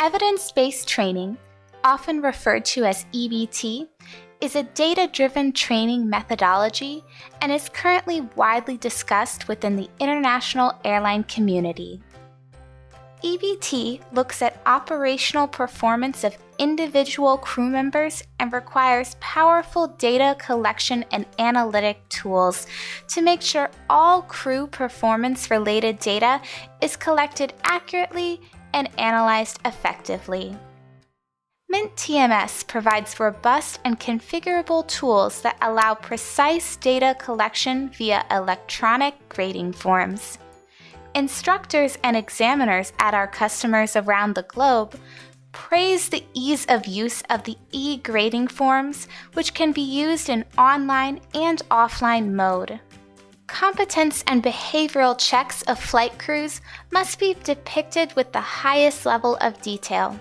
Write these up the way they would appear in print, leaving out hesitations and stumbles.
Evidence-based training, often referred to as EBT, is a data-driven training methodology and is currently widely discussed within the international airline community. EBT looks at operational performance of individual crew members and requires powerful data collection and analytic tools to make sure all crew performance-related data is collected accurately and analyzed effectively. MINT TMS provides robust and configurable tools that allow precise data collection via electronic grading forms. Instructors and examiners at our customers around the globe praise the ease of use of the e-grading forms, which can be used in online and offline mode. Competence and behavioral checks of flight crews must be depicted with the highest level of detail.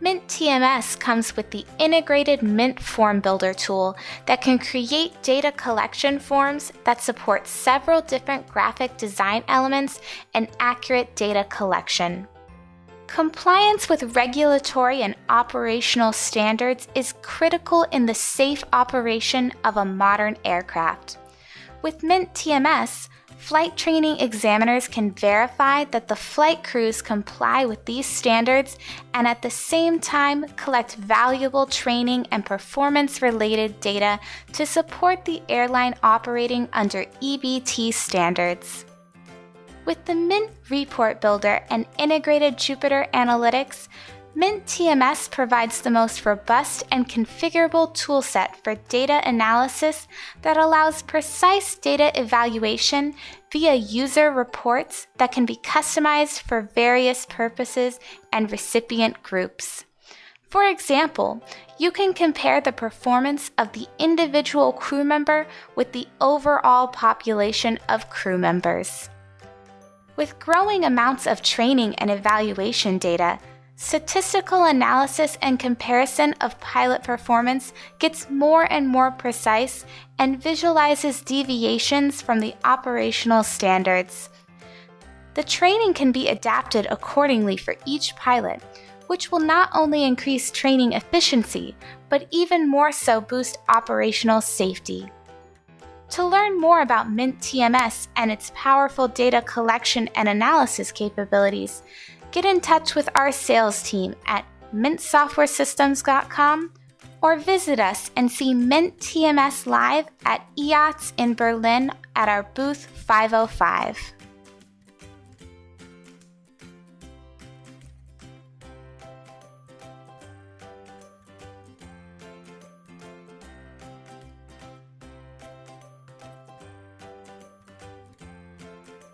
MINT TMS comes with the integrated MINT Form Builder tool that can create data collection forms that support several different graphic design elements and accurate data collection. Compliance with regulatory and operational standards is critical in the safe operation of a modern aircraft. With MINT TMS, flight training examiners can verify that the flight crews comply with these standards and at the same time collect valuable training and performance-related data to support the airline operating under EBT standards. With the MINT Report Builder and integrated Jupyter Analytics, MINT TMS provides the most robust and configurable toolset for data analysis that allows precise data evaluation via user reports that can be customized for various purposes and recipient groups. For example, you can compare the performance of the individual crew member with the overall population of crew members. With growing amounts of training and evaluation data, statistical analysis and comparison of pilot performance gets more and more precise and visualizes deviations from the operational standards. The training can be adapted accordingly for each pilot, which will not only increase training efficiency, but even more so boost operational safety. To learn more about MINT TMS and its powerful data collection and analysis capabilities, get in touch with our sales team at mintsoftwaresystems.com or visit us and see MINT TMS live at IATS in Berlin at our booth 505.